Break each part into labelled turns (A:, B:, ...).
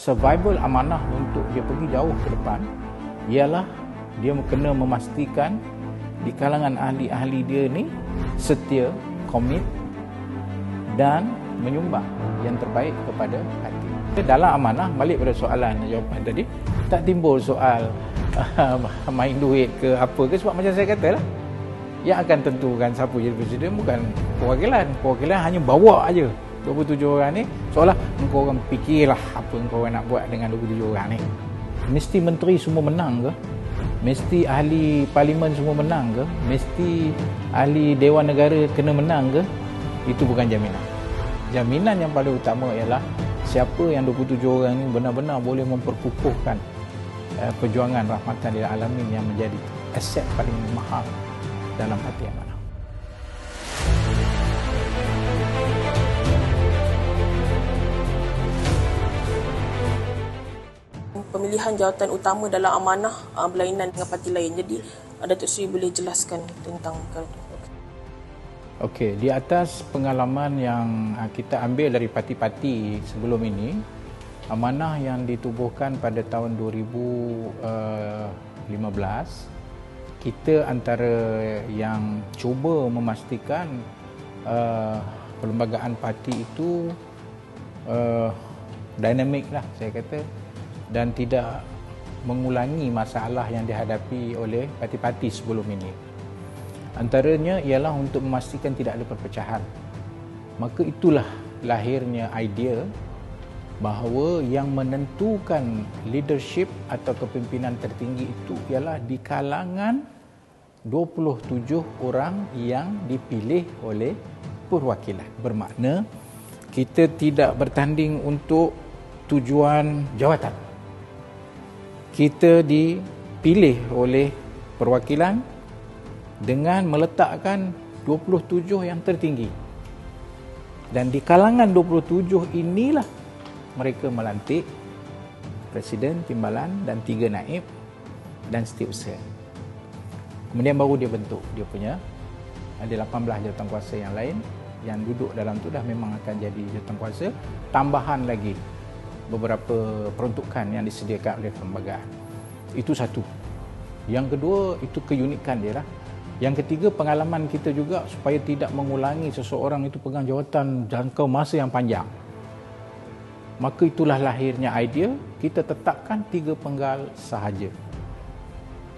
A: Survival amanah untuk dia pergi jauh ke depan ialah dia kena memastikan di kalangan ahli-ahli dia ni setia, komit dan menyumbang yang terbaik kepada hati. Dalam amanah, balik pada soalan jawapan tadi, tak timbul soal main duit ke apa ke, sebab macam saya kata lah, yang akan tentukan siapa jadi presiden bukan perwakilan. Perwakilan hanya bawa aja 27 orang ni, seolah engkau orang fikirlah apa engkau orang nak buat dengan 27 orang ni. Mesti menteri semua menang ke? Mesti ahli parlimen semua menang ke? Mesti ahli Dewan Negara kena menang ke? Itu bukan jaminan. Jaminan yang paling utama ialah siapa yang 27 orang ini benar-benar boleh memperkukuhkan perjuangan rahmatan lil alamin yang menjadi aset paling mahal dalam hati amanah.
B: Pemilihan jawatan utama dalam amanah berlainan dengan parti lain. Jadi Datuk Seri boleh jelaskan tentang perkara itu.
A: Okey, di atas pengalaman yang kita ambil dari parti-parti sebelum ini, amanah yang ditubuhkan pada tahun 2015, kita antara yang cuba memastikan perlembagaan parti itu dinamik lah saya kata, dan tidak mengulangi masalah yang dihadapi oleh parti-parti sebelum ini. Antaranya ialah untuk memastikan tidak ada perpecahan. Maka itulah lahirnya idea bahawa yang menentukan leadership atau kepimpinan tertinggi itu ialah di kalangan 27 orang yang dipilih oleh perwakilan. Bermakna kita tidak bertanding untuk tujuan jawatan. Kita dipilih oleh perwakilan dengan meletakkan 27 yang tertinggi. Dan di kalangan 27 inilah mereka melantik presiden, timbalan dan 3 naib dan setiausaha. Kemudian baru dia bentuk dia punya ada 18 jawatankuasa yang lain yang duduk dalam tu dah memang akan jadi jawatankuasa, tambahan lagi beberapa peruntukan yang disediakan oleh perlembagaan. Itu satu. Yang kedua, itu keunikan dia lah. Yang ketiga, pengalaman kita juga supaya tidak mengulangi seseorang itu pegang jawatan jangka masa yang panjang. Maka itulah lahirnya idea, kita tetapkan 3 penggal sahaja.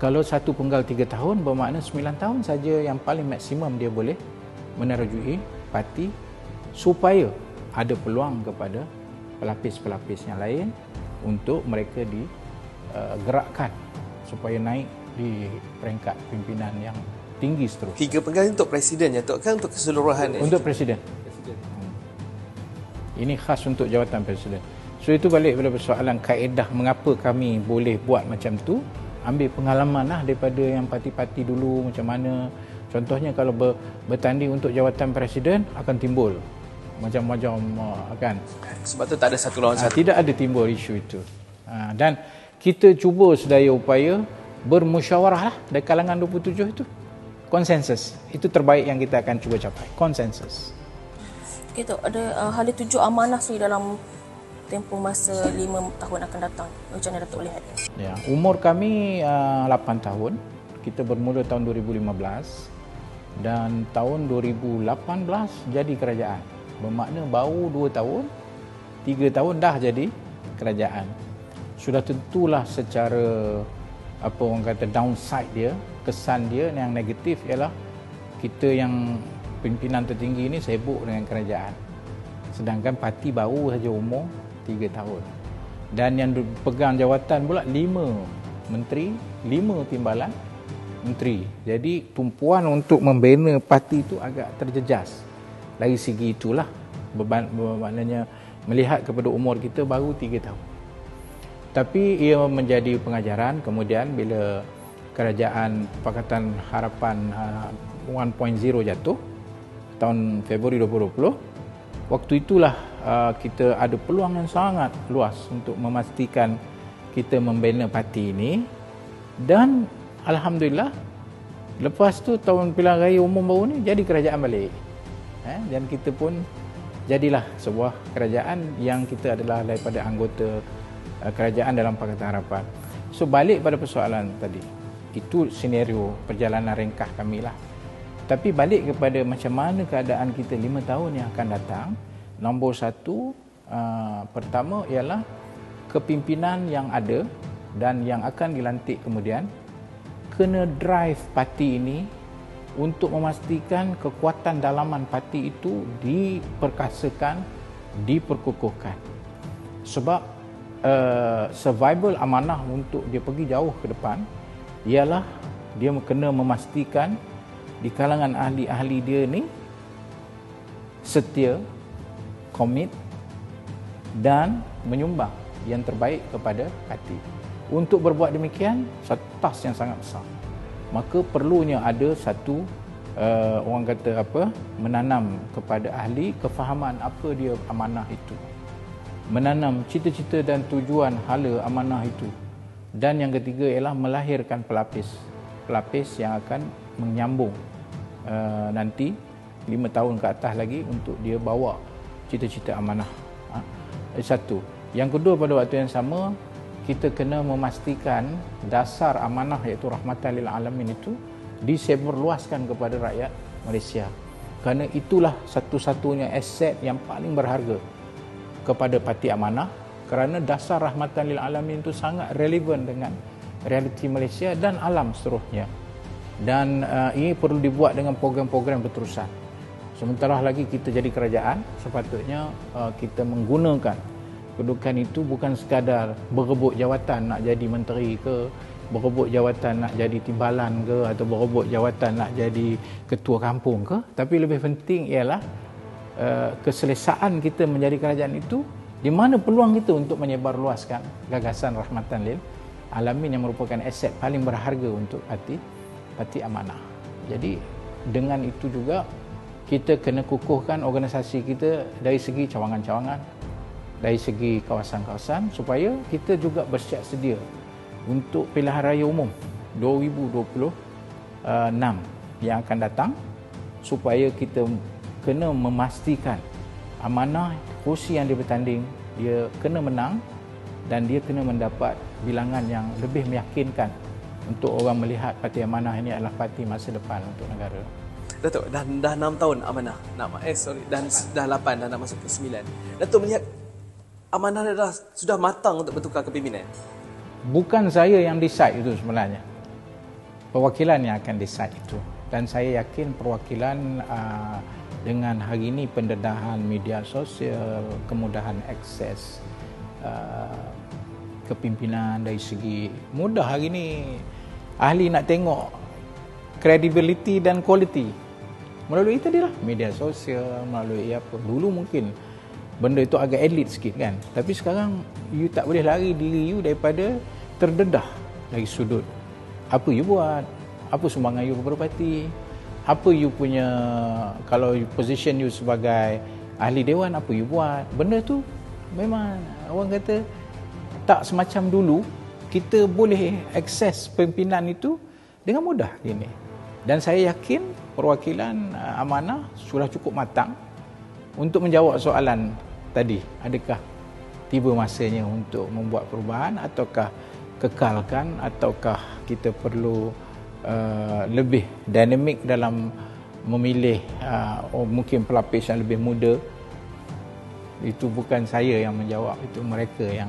A: Kalau satu penggal 3 tahun, bermakna 9 tahun saja yang paling maksimum dia boleh menerajui parti supaya ada peluang kepada pelapis-pelapis yang lain untuk mereka digerakkan supaya naik di peringkat pimpinan yang tinggi seterusnya.
C: 3 penggal untuk presiden ya, kan untuk keseluruhan.
A: Untuk presiden. Ini khas untuk jawatan presiden. So itu balik pada persoalan kaedah mengapa kami boleh buat macam tu. Ambil pengalaman lah daripada yang parti-parti dulu macam mana. Contohnya kalau bertanding untuk jawatan presiden akan timbul macam-macam kan.
C: Sebab tu tak ada satu lawan satu.
A: Tidak ada timbul isu itu. Dan kita cuba sedaya upaya bermusyawarah lah dari kalangan 27 itu. Konsensus. Itu terbaik yang kita akan cuba capai. Konsensus.
B: Kita ada hala 7 amanah Seri dalam tempoh masa 5 tahun akan datang. Macam mana Datuk lihat?
A: Ya, umur kami 8 tahun. Kita bermula tahun 2015 dan tahun 2018 jadi kerajaan. Bermakna baru 2 tahun, 3 tahun dah jadi kerajaan. Sudah tentulah secara apa orang kata downside dia, kesan dia yang negatif ialah kita yang pimpinan tertinggi ini sibuk dengan kerajaan. Sedangkan parti baru saja umur 3 tahun. Dan yang pegang jawatan pula 5 menteri, 5 timbalan menteri. Jadi tumpuan untuk membina parti itu agak terjejas. Dari segi itulah maknanya melihat kepada umur kita baru 3 tahun. Tapi ia menjadi pengajaran kemudian bila kerajaan Pakatan Harapan 1.0 jatuh tahun Februari 2020. Waktu itulah kita ada peluang yang sangat luas untuk memastikan kita membina parti ini. Dan alhamdulillah lepas tu tahun pilihan raya umum baru ni jadi kerajaan balik. Dan kita pun jadilah sebuah kerajaan yang kita adalah daripada anggota kerajaan dalam Pakatan Harapan. So balik pada persoalan tadi, itu senario perjalanan ringkas kami lah. Tapi balik kepada macam mana keadaan kita 5 tahun yang akan datang, nombor satu, pertama ialah kepimpinan yang ada dan yang akan dilantik kemudian kena drive parti ini untuk memastikan kekuatan dalaman parti itu diperkasakan, diperkukuhkan. Sebab survival amanah untuk dia pergi jauh ke depan ialah dia kena memastikan di kalangan ahli-ahli dia ni setia, komit dan menyumbang yang terbaik kepada parti. Untuk berbuat demikian, satu task yang sangat besar. Maka perlunya ada satu orang kata apa, menanam kepada ahli kefahaman apa dia amanah itu, menanam cita-cita dan tujuan hala amanah itu, dan yang ketiga ialah melahirkan pelapis yang akan menyambung nanti 5 tahun ke atas lagi untuk dia bawa cita-cita amanah. Satu. Yang kedua, pada waktu yang sama kita kena memastikan dasar amanah iaitu rahmatan lil alamin itu disebarluaskan kepada rakyat Malaysia. Kerana itulah satu-satunya aset yang paling berharga kepada parti amanah, kerana dasar rahmatan lil alamin itu sangat relevan dengan realiti Malaysia dan alam seterusnya. Dan ini perlu dibuat dengan program-program berterusan. Sementara lagi kita jadi kerajaan, sepatutnya kita menggunakan kedudukan itu bukan sekadar berebut jawatan nak jadi menteri ke, berebut jawatan nak jadi timbalan ke, atau berebut jawatan nak jadi ketua kampung ke, tapi lebih penting ialah keselesaan kita menjadi kerajaan itu di mana peluang kita untuk menyebarluaskan gagasan rahmatan lil alamin yang merupakan aset paling berharga untuk parti amanah. Jadi dengan itu juga kita kena kukuhkan organisasi kita dari segi cawangan-cawangan, dari segi kawasan-kawasan, supaya kita juga bersiap sedia untuk pilihan raya umum 2026 yang akan datang, supaya kita kena memastikan amanah kursi yang dia bertanding, dia kena menang dan dia kena mendapat bilangan yang lebih meyakinkan untuk orang melihat parti amanah ini adalah parti masa depan untuk negara.
C: Datuk, dah 6 tahun amanah. Dah 8, dah nak masuk ke 9. Datuk melihat amanah sudah matang untuk bertukar kepimpinan?
A: Bukan saya yang decide itu sebenarnya. Perwakilan yang akan decide itu. Dan saya yakin perwakilan dengan hari ini pendedahan media sosial, kemudahan akses kepimpinan dari segi mudah hari ini ahli nak tengok credibility dan quality melalui tadi lah media sosial, melalui apa. Dulu mungkin benda itu agak elit sikit kan, tapi sekarang you tak boleh lari diri you daripada terdedah dari sudut apa you buat, apa sumbangan you kepada parti, apa you punya, kalau you position you sebagai ahli dewan, apa you buat. Benda tu memang orang kata tak semacam dulu. Kita boleh akses pimpinan itu dengan mudah ini. Dan saya yakin perwakilan amanah sudah cukup matang untuk menjawab soalan tadi, adakah tiba masanya untuk membuat perubahan ataukah kekalkan, ataukah kita perlu lebih dinamik dalam memilih mungkin pelapis yang lebih muda. Itu bukan saya yang menjawab, itu mereka yang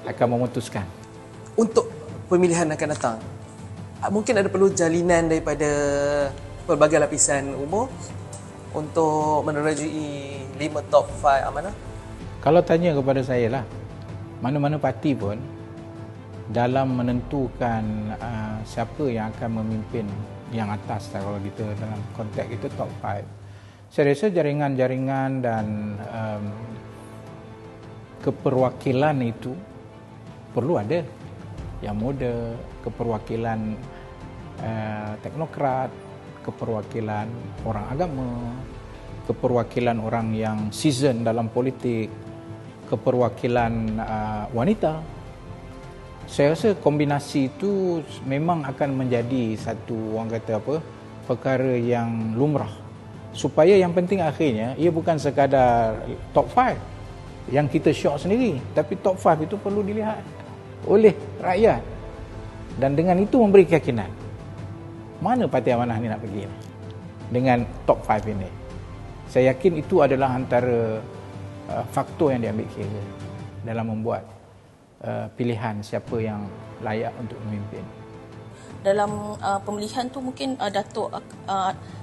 A: akan memutuskan.
C: Untuk pemilihan akan datang, mungkin ada perlu jalinan daripada pelbagai lapisan umur untuk menerajui 5 top 5 amanah?
A: Kalau tanya kepada saya lah, mana-mana parti pun dalam menentukan siapa yang akan memimpin yang atas, kalau kita dalam konteks kita top 5, saya rasa jaringan-jaringan dan keperwakilan itu perlu ada. Yang muda, keperwakilan teknokrat, keperwakilan orang agama, keperwakilan orang yang season dalam politik, keperwakilan wanita. Saya rasa kombinasi itu memang akan menjadi satu, orang kata apa, perkara yang lumrah. Supaya yang penting akhirnya ia bukan sekadar top 5, yang kita syok sendiri. Tapi top 5 itu perlu dilihat oleh rakyat. Dan dengan itu memberi keyakinan. Mana Parti Amanah ni nak pergi dengan top 5 ini. Saya yakin itu adalah antara faktor yang diambil kira dalam membuat pilihan siapa yang layak untuk memimpin.
B: Dalam pemilihan tu mungkin Datuk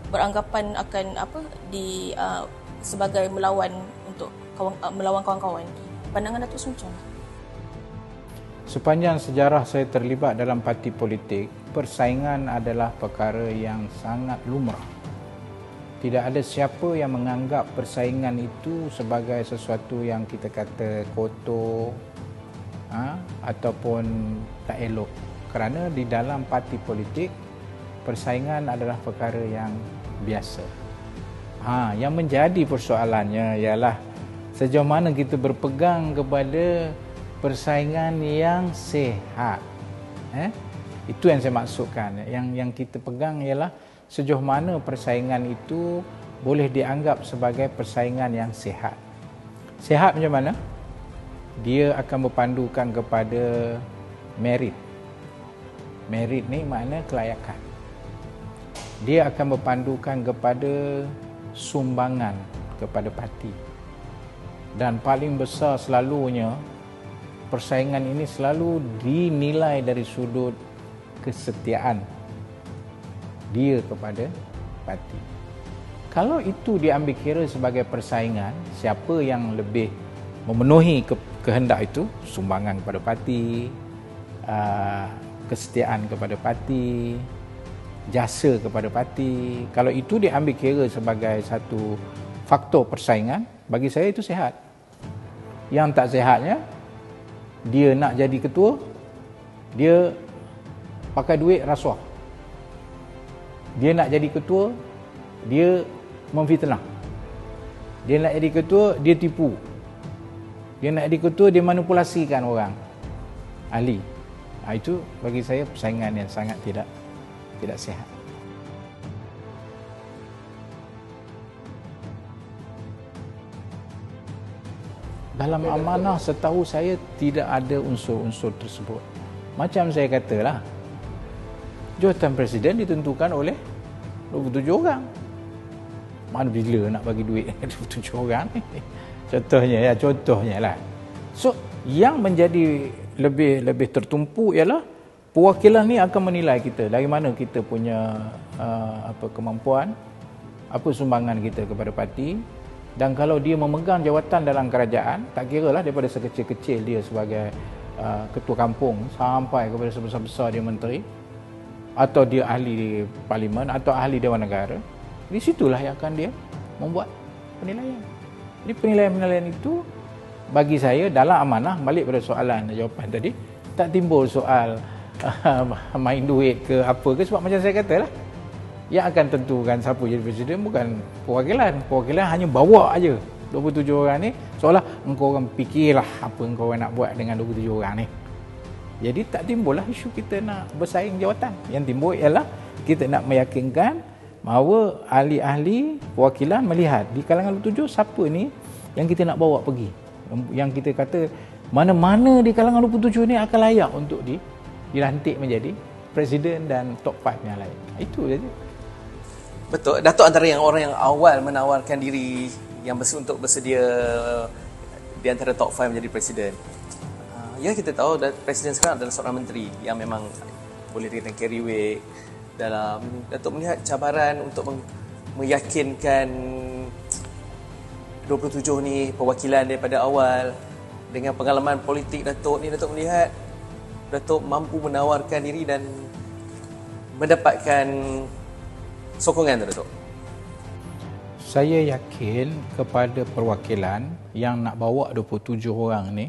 B: beranggapan akan sebagai melawan untuk melawan kawan-kawan. Pandangan Datuk semacam mana?
A: Sepanjang sejarah saya terlibat dalam parti politik, persaingan adalah perkara yang sangat lumrah. Tidak ada siapa yang menganggap persaingan itu sebagai sesuatu yang kita kata kotor ataupun tak elok. Kerana di dalam parti politik, persaingan adalah perkara yang biasa. Yang menjadi persoalannya ialah sejauh mana kita berpegang kepada persaingan yang sihat. Itu yang saya maksudkan. Yang kita pegang ialah sejauh mana persaingan itu boleh dianggap sebagai persaingan yang sihat. Sihat macam mana? Dia akan berpandukan kepada merit. Merit ni makna kelayakan. Dia akan berpandukan kepada sumbangan kepada parti. Dan paling besar selalunya, persaingan ini selalu dinilai dari sudut kesetiaan dia kepada parti. Kalau itu diambil kira sebagai persaingan, siapa yang lebih memenuhi kehendak itu, sumbangan kepada parti, kesetiaan kepada parti, jasa kepada parti, kalau itu diambil kira sebagai satu faktor persaingan, bagi saya itu sihat. Yang tak sihatnya, dia nak jadi ketua, dia pakai duit rasuah. Dia nak jadi ketua, dia memfitnah. Dia nak jadi ketua, dia tipu. Dia nak jadi ketua, dia manipulasikan orang, ahli. Itu bagi saya persaingan yang sangat tidak sihat. Dalam amanah setahu saya tidak ada unsur-unsur tersebut. Macam saya katalah, jawatan presiden ditentukan oleh 27 orang. Mana bila nak bagi duit 27 orang ni? Contohnya lah. So, yang menjadi lebih tertumpu ialah perwakilan ni akan menilai kita dari mana kita punya kemampuan, apa sumbangan kita kepada parti. Dan kalau dia memegang jawatan dalam kerajaan, tak kira lah daripada sekecil-kecil dia sebagai ketua kampung sampai kepada sebesar-besar dia menteri, atau dia ahli parlimen atau ahli Dewan Negara, di situlah yang akan dia membuat penilaian. Jadi penilaian-penilaian itu bagi saya dalam amanah, balik pada soalan jawapan tadi, tak timbul soal main duit ke apa ke, sebab macam saya katalah, yang akan tentukan siapa jadi presiden bukan perwakilan. Perwakilan hanya bawa aja 27 orang ni, seolah engkau orang fikirlah apa engkau orang nak buat dengan 27 orang ni. Jadi tak timbullah isu kita nak bersaing jawatan. Yang timbul ialah kita nak meyakinkan bahawa ahli-ahli perwakilan melihat di kalangan 27 siapa ni yang kita nak bawa pergi. Yang kita kata mana-mana di kalangan 27 ni akan layak untuk dilantik menjadi presiden dan top 5 yang lain. Itu saja.
C: Betul. Datuk antara orang yang awal menawarkan diri yang untuk bersedia di antara top 5 menjadi presiden. Ya, kita tahu presiden sekarang adalah seorang menteri yang memang boleh dikatakan carry weight dalam. Datuk melihat cabaran untuk meyakinkan 27 ni perwakilan daripada awal dengan pengalaman politik Datuk ni, Datuk melihat Datuk mampu menawarkan diri dan mendapatkan sokongan tu, Datuk?
A: Saya yakin kepada perwakilan yang nak bawa 27 orang ni,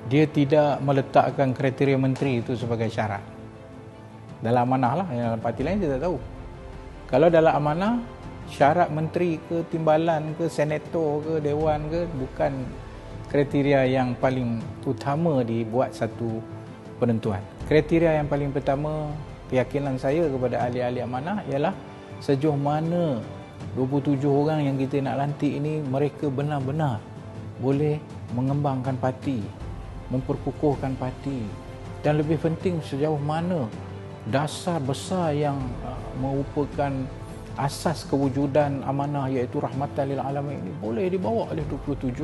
A: dia tidak meletakkan kriteria menteri itu sebagai syarat. Dalam amanah lah, yang parti lain saya tak tahu. Kalau dalam amanah, syarat menteri ke timbalan ke senator ke dewan ke bukan kriteria yang paling utama dibuat satu penentuan. Kriteria yang paling pertama, keyakinan saya kepada ahli-ahli amanah ialah sejauh mana 27 orang yang kita nak lantik ini mereka benar-benar boleh mengembangkan parti, memperkukuhkan parti, dan lebih penting sejauh mana dasar besar yang merupakan asas kewujudan amanah iaitu rahmatan lil alamin ini boleh dibawa oleh 27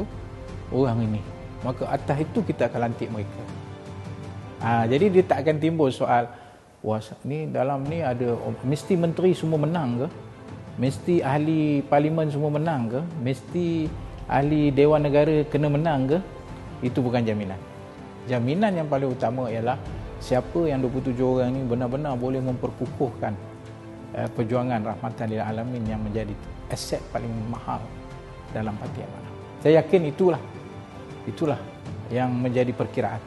A: orang ini. Maka atas itu kita akan lantik mereka. Jadi dia tak akan timbul soal wah ni dalam ni ada mesti menteri semua menang ke? Mesti ahli parlimen semua menang ke? Mesti ahli Dewan Negara kena menang ke? Itu bukan jaminan. Jaminan yang paling utama ialah siapa yang 27 orang ini benar-benar boleh memperkukuhkan perjuangan rahmatan lil alamin yang menjadi aset paling mahal dalam parti amanah. Saya yakin itulah yang menjadi perkiraan.